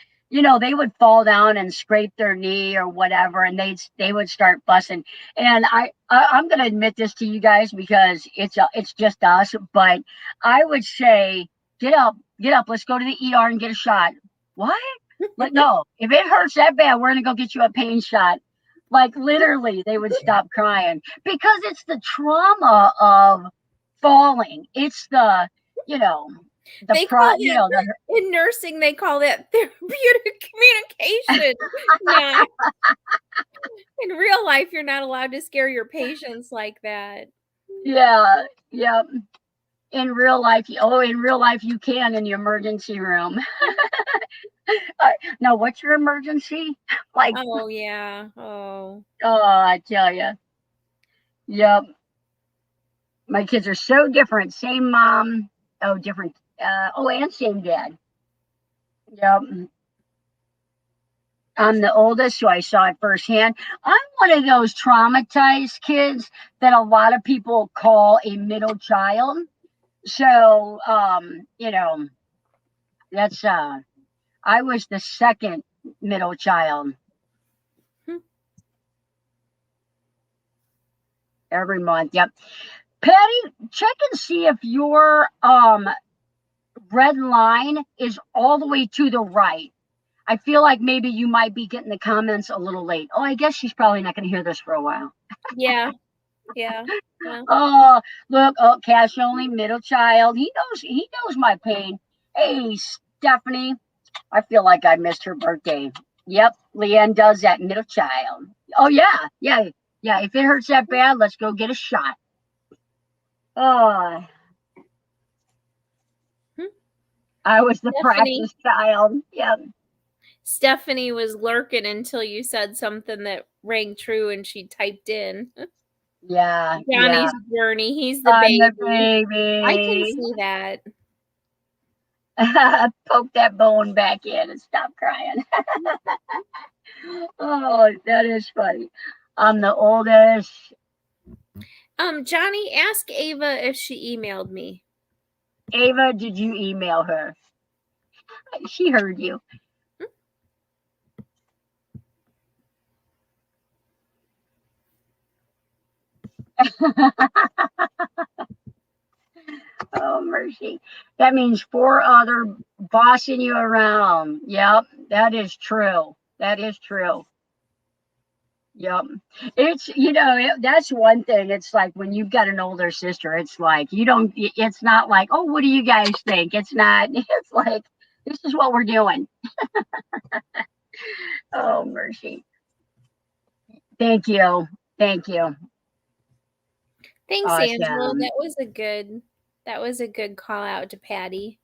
they would fall down and scrape their knee or whatever, and they would start fussing. And I'm gonna admit this to you guys because it's just us, but I would say, get up, let's go to the ER and get a shot. What? But no, if it hurts that bad, we're gonna go get you a pain shot. Like literally, they would stop crying because it's the trauma of falling. It's the, they call it, in nursing, they call that therapeutic communication. Yeah. In real life, you're not allowed to scare your patients like that. Yeah. In real life, you can in the emergency room. Now, what's your emergency? Like, oh yeah. Oh, I tell you. Yep. My kids are so different. Same mom. Oh, different. And same dad. Yep. I'm the oldest, so I saw it firsthand. I'm one of those traumatized kids that a lot of people call a middle child. So, that's I was the second middle child. Every month. Yep. Patty, check and see if your red line is all the way to the right. I feel like maybe you might be getting the comments a little late. Oh, I guess she's probably not going to hear this for a while. Yeah. Oh, look, cash only, middle child. He knows my pain. Hey, Stephanie, I feel like I missed her birthday. Yep, Leanne does that, middle child. Oh yeah. If it hurts that bad, let's go get a shot. Oh, I was the practice child. Yep. Stephanie was lurking until you said something that rang true, and she typed in. Yeah. Johnny's journey. He's the baby. The baby. I can see that. Poke that bone back in and stop crying. Oh, that is funny. I'm the oldest. Johnny, ask Ava if she emailed me. Ava, did you email her? She heard you. Oh, mercy. That means 4 other bossing you around. Yep, that is true. Yep. It's, that's one thing. It's like when you've got an older sister, it's like, it's not like, oh, what do you guys think? It's not, it's like, this is what we're doing. Oh, mercy. Thank you. Thanks, awesome. Angela. That was a good call out to Patty.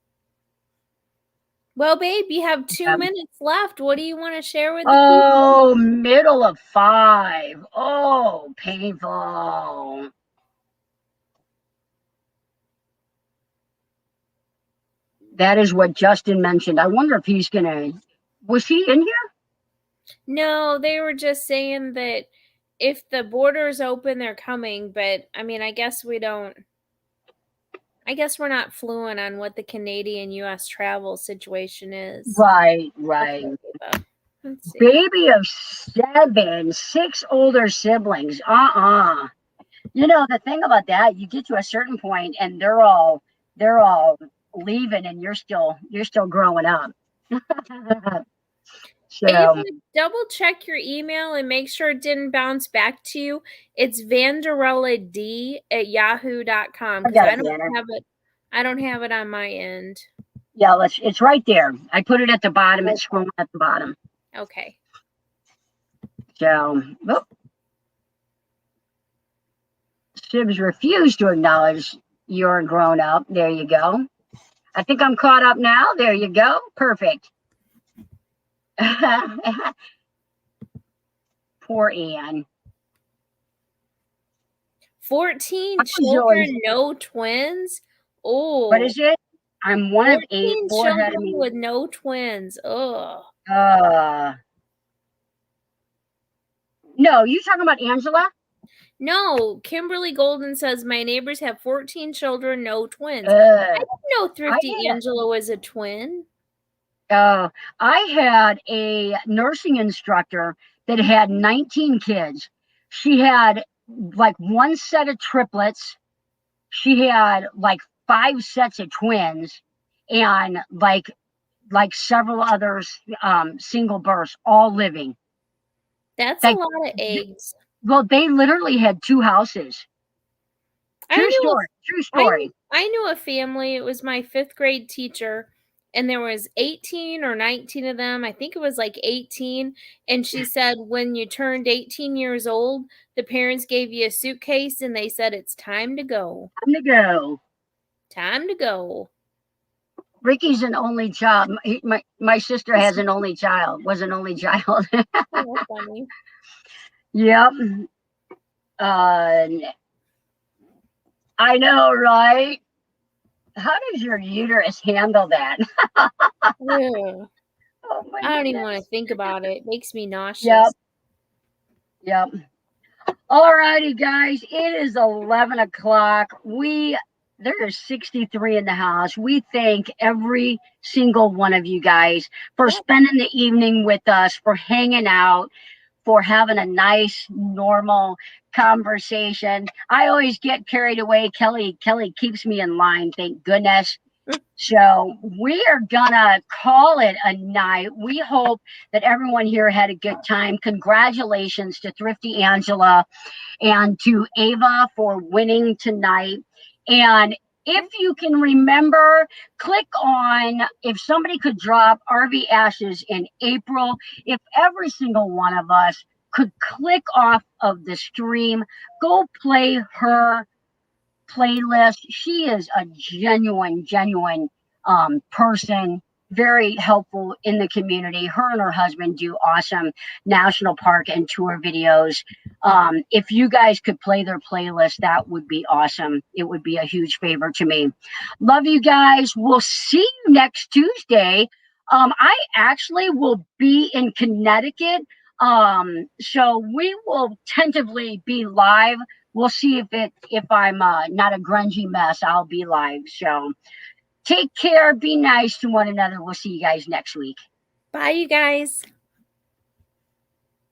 Well, babe, you have 2 minutes left. What do you want to share with the people? Oh, middle of 5. Oh, painful. That is what Justin mentioned. I wonder if he's was he in here? No, they were just saying that if the border's open, they're coming. But I mean, I guess we're not fluent on what the Canadian-US travel situation is. Right. Okay, Baby of 7, 6 older siblings. The thing about that, you get to a certain point and they're all leaving and you're still growing up. So Ava, double check your email and make sure it didn't bounce back to you. It's vanderella@yahoo.com. I don't have it on my end. Yeah, it's right there. I put it at the bottom. It's scrolling at the bottom. Okay. So, Sibs refused to acknowledge you're grown up. There you go. I think I'm caught up now. There you go. Perfect. Poor Anne. 14 children, no twins. What Oh, is it? I'm one of 8, 14 4 ahead of children me. with no twins. Ugh. Uh, no, you talking about Angela? No, Kimberly Golden says my neighbors have 14 children, no twins. I Uh, didn't know I Thrifty had Angela was a twin. I had a nursing instructor that had 19 kids. She had like one set of triplets. She had like 5 sets of twins, and like several others, single births, all living. That's a Like, lot of eggs. well, they literally had 2 houses. I True knew story. True I story. I knew a family. It was my 5th grade teacher, and there was 18 or 19 of them. I think it was like 18, and she said when you turned 18 years old, the parents gave you a suitcase and they said it's time to go. Time to go. Time to go. Ricky's an only child. My sister has an only child. Was an only child. Oh, funny. Yep. Uh, I know, right? How does your uterus handle that? Ugh. Oh my I don't even want goodness. to think about it. It makes me Yep. nauseous. Yep. All righty, guys. It is 11 o'clock. There's 63 in the house. We thank every single one of you guys for Yep. spending the evening with us, for hanging out, for having a nice, normal conversation. I always get carried away. Kelly keeps me in line, thank goodness. So we are gonna call it a night. We hope that everyone here had a good time. Congratulations to Thrifty Angela and to Ava for winning tonight. And if you can remember, click on if somebody could drop RV Ashes in April, if every single one of us could click off of the stream, go play her playlist. She is a genuine person, very helpful in the community. Her and her husband do awesome national park and tour videos. If you guys could play their playlist, that would be awesome. It would be a huge favor to me. Love you guys. We'll see you next Tuesday. I actually will be in Connecticut. So we will tentatively be live. We'll see if I'm not a grungy mess. I'll be live. So take care. Be nice to one another. We'll see you guys next week. Bye, you guys.